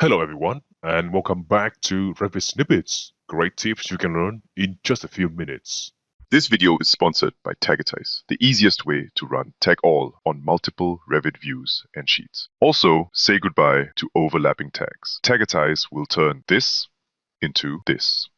Hello everyone, and welcome back to Revit Snippets. Great tips you can learn in just a few minutes. This video is sponsored by Tagitize, the easiest way to run Tag All on multiple Revit views and sheets. Also, say goodbye to overlapping tags. Tagitize will turn this into this.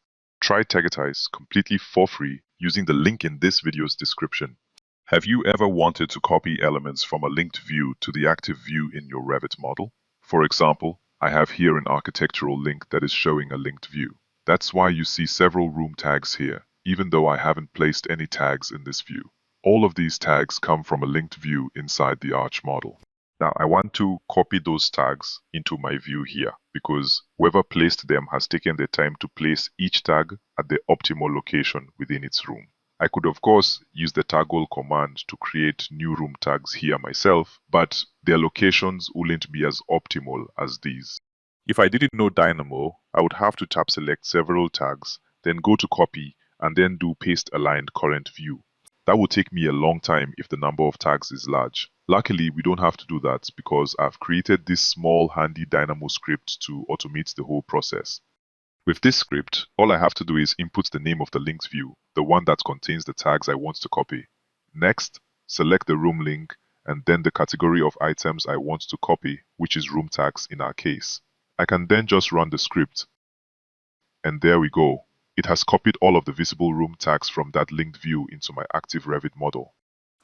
Try Tagitize completely for free using the link in this video's description. Have you ever wanted to copy elements from a linked view to the active view in your Revit model? For example, I have here an architectural link that is showing a linked view. That's why you see several room tags here, even though I haven't placed any tags in this view. All of these tags come from a linked view inside the Arch model. Now I want to copy those tags into my view here because whoever placed them has taken the time to place each tag at the optimal location within its room. I could of course use the tagall command to create new room tags here myself, but their locations wouldn't be as optimal as these. If I didn't know Dynamo, I would have to tap select several tags, then go to copy, and then do paste aligned current view. That would take me a long time if the number of tags is large. Luckily, we don't have to do that because I've created this small handy Dynamo script to automate the whole process. With this script, all I have to do is input the name of the linked view, the one that contains the tags I want to copy. Next, select the room link and then the category of items I want to copy, which is room tags in our case. I can then just run the script. And there we go. It has copied all of the visible room tags from that linked view into my active Revit model.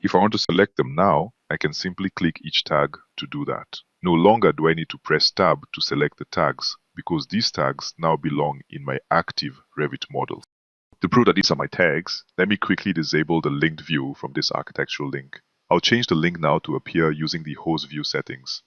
If I want to select them now, I can simply click each tag to do that. No longer do I need to press Tab to select the tags, because these tags now belong in my active Revit model. To prove that these are my tags, let me quickly disable the linked view from this architectural link. I'll change the link now to appear using the host view settings.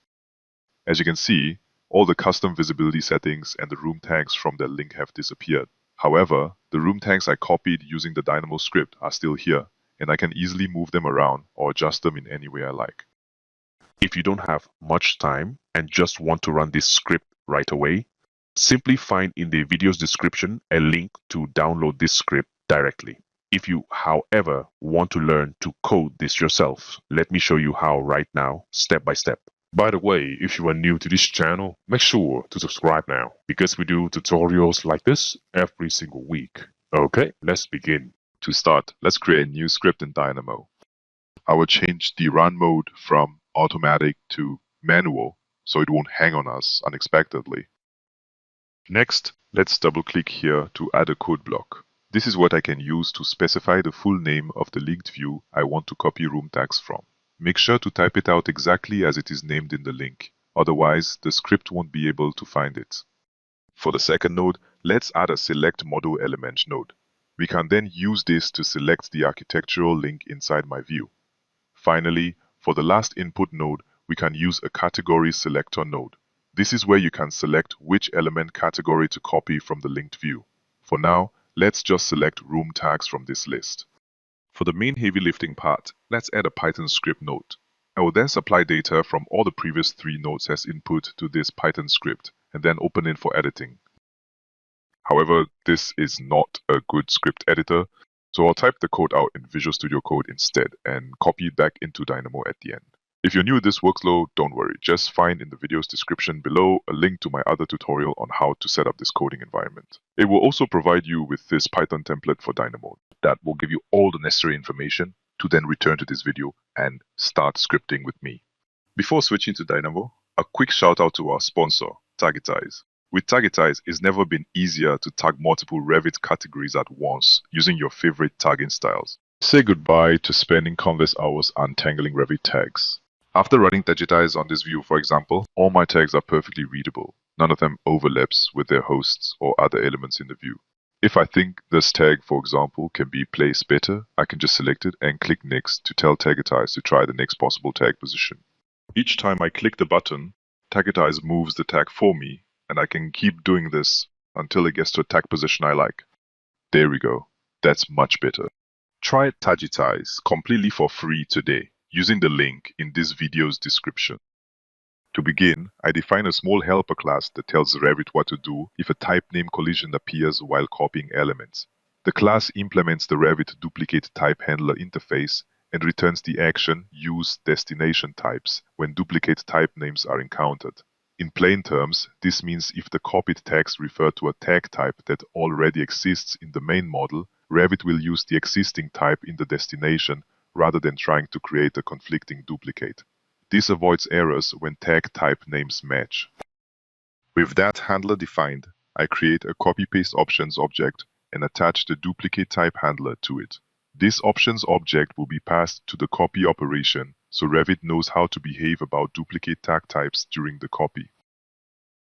As you can see, all the custom visibility settings and the room tags from the link have disappeared. However, the room tags I copied using the Dynamo script are still here, and I can easily move them around or adjust them in any way I like. If you don't have much time and just want to run this script right away, simply find in the video's description a link to download this script directly. If you, however, want to learn to code this yourself, let me show you how right now, step by step. By the way, if you are new to this channel, make sure to subscribe now because we do tutorials like this every single week. Okay, let's begin. To start, let's create a new script in Dynamo. I will change the run mode from automatic to manual so it won't hang on us unexpectedly. Next, let's double-click here to add a code block. This is what I can use to specify the full name of the linked view I want to copy room tags from. Make sure to type it out exactly as it is named in the link, otherwise the script won't be able to find it. For the second node, let's add a select model element node. We can then use this to select the architectural link inside my view. Finally, for the last input node, we can use a category selector node. This is where you can select which element category to copy from the linked view. For now, let's just select room tags from this list. For the main heavy lifting part, let's add a Python script node. I will then supply data from all the previous 3 nodes as input to this Python script and then open it for editing. However, this is not a good script editor, so I'll type the code out in Visual Studio Code instead and copy it back into Dynamo at the end. If you're new to this workflow, don't worry, just find in the video's description below a link to my other tutorial on how to set up this coding environment. It will also provide you with this Python template for Dynamo that will give you all the necessary information to then return to this video and start scripting with me. Before switching to Dynamo, a quick shout out to our sponsor, Tagitize. With Tagitize, it's never been easier to tag multiple Revit categories at once using your favorite tagging styles. Say goodbye to spending countless hours untangling Revit tags. After running Tagitize on this view, for example, all my tags are perfectly readable. None of them overlaps with their hosts or other elements in the view. If I think this tag, for example, can be placed better, I can just select it and click Next to tell Tagitize to try the next possible tag position. Each time I click the button, Tagitize moves the tag for me, and I can keep doing this until it gets to a tag position I like. There we go. That's much better. Try Tagitize completely for free today using the link in this video's description. To begin, I define a small helper class that tells Revit what to do if a type name collision appears while copying elements. The class implements the Revit duplicate type handler interface and returns the action use destination types when duplicate type names are encountered. In plain terms, this means if the copied tags refer to a tag type that already exists in the main model, Revit will use the existing type in the destination rather than trying to create a conflicting duplicate. This avoids errors when tag type names match. With that handler defined, I create a CopyPasteOptions object and attach the duplicate type handler to it. This options object will be passed to the copy operation, so Revit knows how to behave about duplicate tag types during the copy.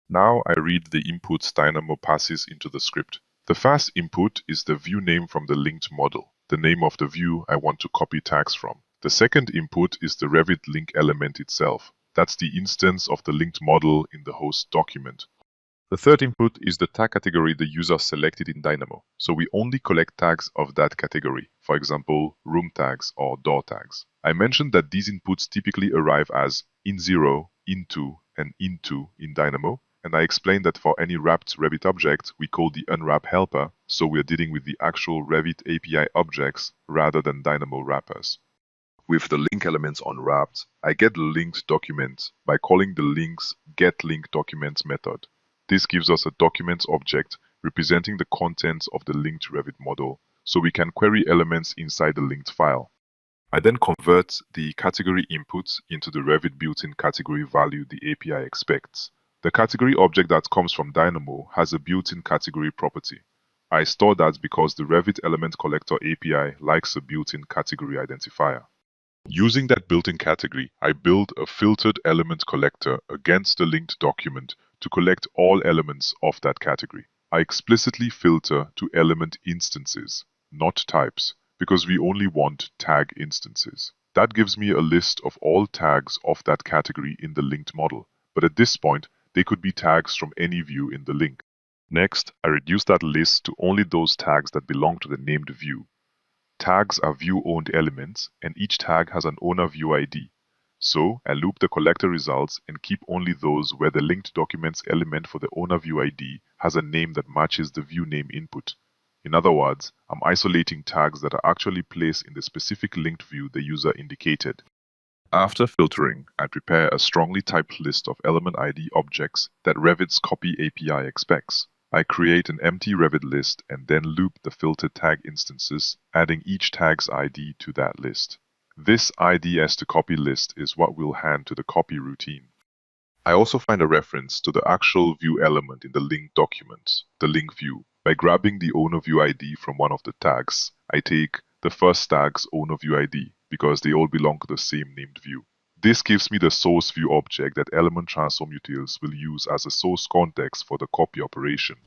Now I read the inputs Dynamo passes into the script. The fast input is the view name from the linked model, the name of the view I want to copy tags from. The second input is the Revit link element itself. That's the instance of the linked model in the host document. The third input is the tag category the user selected in Dynamo, so we only collect tags of that category, for example, room tags or door tags. I mentioned that these inputs typically arrive as in0, into, and into in Dynamo, and I explained that for any wrapped Revit object, we call the unwrap helper, so we're dealing with the actual Revit API objects rather than Dynamo wrappers. With the link elements unwrapped, I get the linked document by calling the link's getLinkDocuments method. This gives us a documents object representing the contents of the linked Revit model, so we can query elements inside the linked file. I then convert the category input into the Revit built-in category value the API expects. The category object that comes from Dynamo has a built-in category property. I store that because the Revit Element Collector API likes a built-in category identifier. Using that built-in category, I build a filtered element collector against the linked document to collect all elements of that category. I explicitly filter to element instances, not types, because we only want tag instances. That gives me a list of all tags of that category in the linked model, but at this point, they could be tags from any view in the link. Next, I reduce that list to only those tags that belong to the named view. Tags are view-owned elements, and each tag has an owner view ID. So, I loop the collector results and keep only those where the linked documents element for the owner view ID has a name that matches the view name input. In other words, I'm isolating tags that are actually placed in the specific linked view the user indicated. After filtering, I prepare a strongly typed list of element ID objects that Revit's Copy API expects. I create an empty Revit list and then loop the filtered tag instances, adding each tag's ID to that list. This ID as to copy list is what we'll hand to the copy routine. I also find a reference to the actual view element in the linked documents, the link view. By grabbing the owner view ID from one of the tags, I take the first tag's owner view ID because they all belong to the same named view. This gives me the source view object that element transform utils will use as a source context for the copy operation.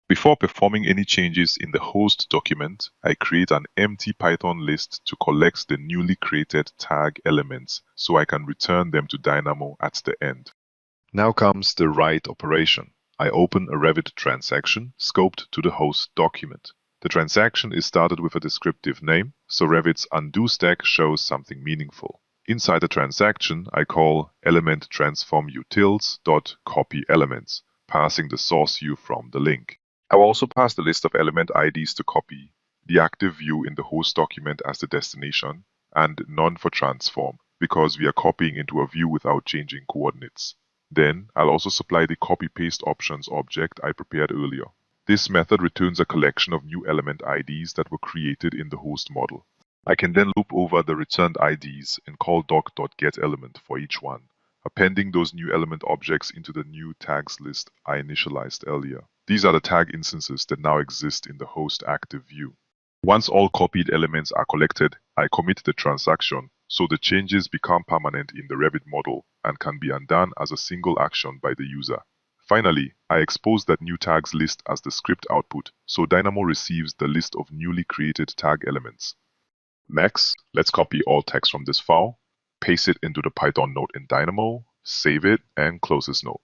Before performing any changes in the host document, I create an empty Python list to collect the newly created tag elements so I can return them to Dynamo at the end. Now comes the write operation. I open a Revit transaction scoped to the host document. The transaction is started with a descriptive name, so Revit's undo stack shows something meaningful. Inside the transaction, I call element transform utils.copyElements, passing the source view from the link. I will also pass the list of element IDs to copy, the active view in the host document as the destination, and none for transform, because we are copying into a view without changing coordinates. Then, I'll also supply the CopyPasteOptions object I prepared earlier. This method returns a collection of new element IDs that were created in the host model. I can then loop over the returned IDs and call doc.getElement for each one, appending those new element objects into the new tags list I initialized earlier. These are the tag instances that now exist in the host active view. Once all copied elements are collected, I commit the transaction so the changes become permanent in the Revit model and can be undone as a single action by the user. Finally, I expose that new tags list as the script output, so Dynamo receives the list of newly created tag elements. Next, let's copy all text from this file, paste it into the Python node in Dynamo, save it, and close this node.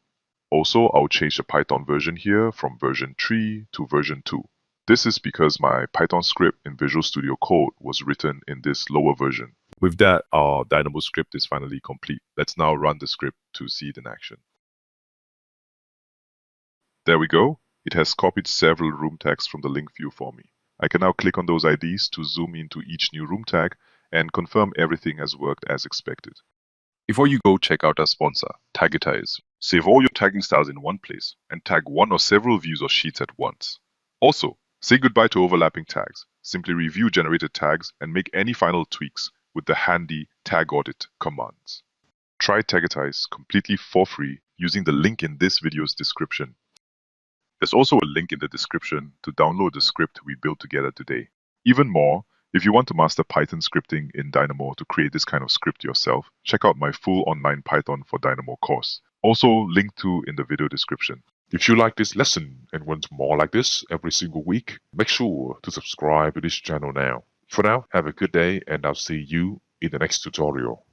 Also, I'll change the Python version here from version 3 to version 2. This is because my Python script in Visual Studio Code was written in this lower version. With that, our Dynamo script is finally complete. Let's now run the script to see it in action. There we go. It has copied several room tags from the link view for me. I can now click on those IDs to zoom into each new room tag and confirm everything has worked as expected. Before you go check out our sponsor, Tagetter is. Save all your tagging styles in one place and tag one or several views or sheets at once. Also, say goodbye to overlapping tags. Simply review generated tags and make any final tweaks with the handy tag audit commands. Try Tagetize completely for free using the link in this video's description. There's also a link in the description to download the script we built together today. Even more, if you want to master Python scripting in Dynamo to create this kind of script yourself, check out my full online Python for Dynamo course, also linked to in the video description. If you like this lesson and want more like this every single week, make sure to subscribe to this channel now. For now, have a good day and I'll see you in the next tutorial.